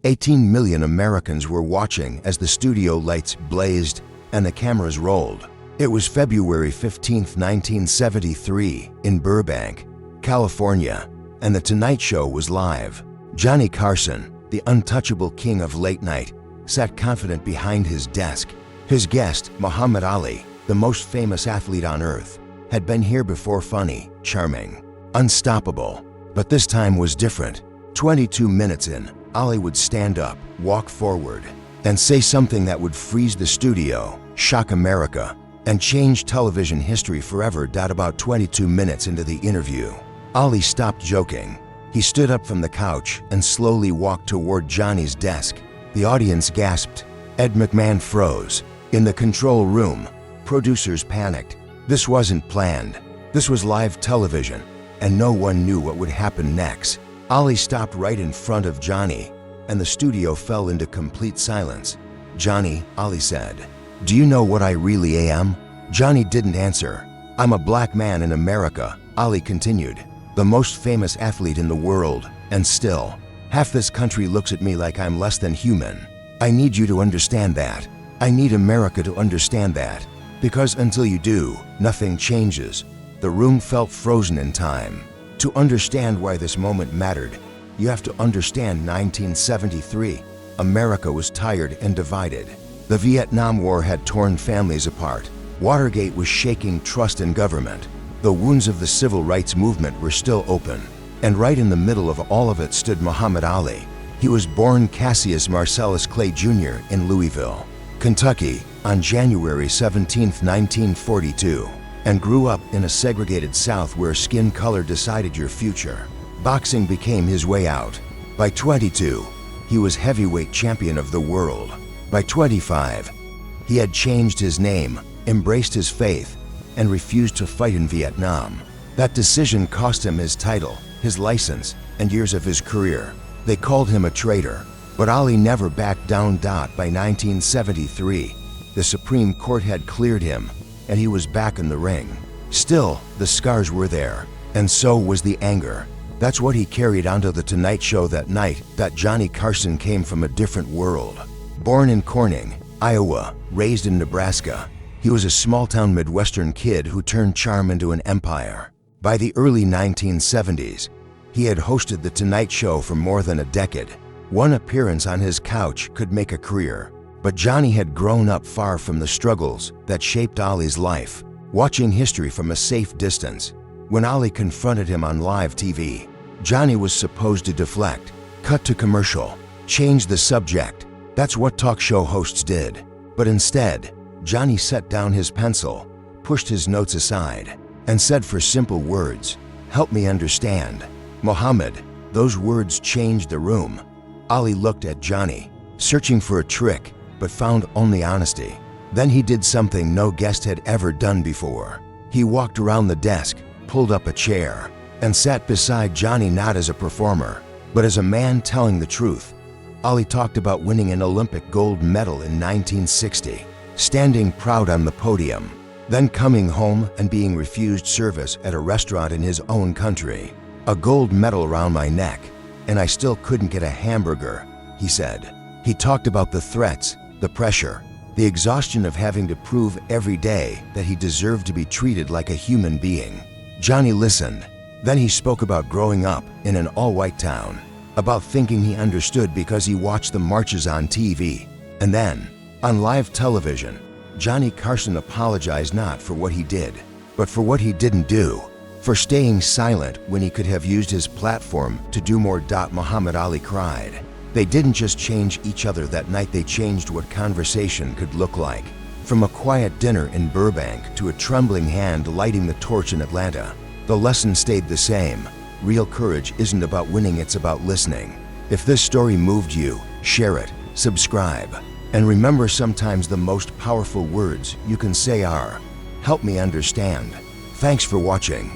18 million Americans were watching as the studio lights blazed and the cameras rolled. It was February 15, 1973, in Burbank, California, and The Tonight Show was live. Johnny Carson, the untouchable king of late night, sat confident behind his desk. His guest, Muhammad Ali, the most famous athlete on earth, had been here before, funny, charming, unstoppable. But this time was different. 22 minutes in, Ali would stand up, walk forward, and say something that would freeze the studio, shock America, and change television history forever. About 22 minutes into the interview, Ali stopped joking. He stood up from the couch and slowly walked toward Johnny's desk. The audience gasped. Ed McMahon froze. In the control room, producers panicked. This wasn't planned. This was live television, and no one knew what would happen next. Ali stopped right in front of Johnny, and the studio fell into complete silence. "Johnny," Ali said, "do you know what I really am?" Johnny didn't answer. "I'm a black man in America," Ali continued, "the most famous athlete in the world, and still, half this country looks at me like I'm less than human. I need you to understand that. I need America to understand that, because until you do, nothing changes." The room felt frozen in time. To understand why this moment mattered, you have to understand 1973. America was tired and divided. The Vietnam War had torn families apart. Watergate was shaking trust in government. The wounds of the civil rights movement were still open. And right in the middle of all of it stood Muhammad Ali. He was born Cassius Marcellus Clay Jr. in Louisville, Kentucky, on January 17, 1942, and grew up in a segregated South where skin color decided your future. Boxing became his way out. By 22, he was heavyweight champion of the world. By 25, he had changed his name, embraced his faith, and refused to fight in Vietnam. That decision cost him his title, his license, and years of his career. They called him a traitor, but Ali never backed down. By 1973, the Supreme Court had cleared him, and he was back in the ring. Still, the scars were there, and so was the anger. That's what he carried onto The Tonight Show that night. Johnny Carson came from a different world. Born in Corning, Iowa, raised in Nebraska, he was a small-town Midwestern kid who turned charm into an empire. By the early 1970s, he had hosted The Tonight Show for more than a decade. One appearance on his couch could make a career. But Johnny had grown up far from the struggles that shaped Ali's life, watching history from a safe distance. When Ali confronted him on live TV, Johnny was supposed to deflect, cut to commercial, change the subject. That's what talk show hosts did. But instead, Johnny set down his pencil, pushed his notes aside, and said four simple words, "Help me understand." "Muhammad." Those words changed the room. Ali looked at Johnny, searching for a trick, but found only honesty. Then he did something no guest had ever done before. He walked around the desk, pulled up a chair, and sat beside Johnny, not as a performer, but as a man telling the truth. Ali talked about winning an Olympic gold medal in 1960, standing proud on the podium, then coming home and being refused service at a restaurant in his own country. "A gold medal around my neck, and I still couldn't get a hamburger," he said. He talked about the threats, the pressure, the exhaustion of having to prove every day that he deserved to be treated like a human being. Johnny listened. Then he spoke about growing up in an all-white town, about thinking he understood because he watched the marches on TV. And then, on live television, Johnny Carson apologized not for what he did, but for what he didn't do, for staying silent when he could have used his platform to do more. Muhammad Ali cried. They didn't just change each other that night, they changed what conversation could look like. From a quiet dinner in Burbank to a trembling hand lighting the torch in Atlanta, the lesson stayed the same. Real courage isn't about winning, it's about listening. If this story moved you, share it, subscribe, and remember, sometimes the most powerful words you can say are, "Help me understand." Thanks for watching.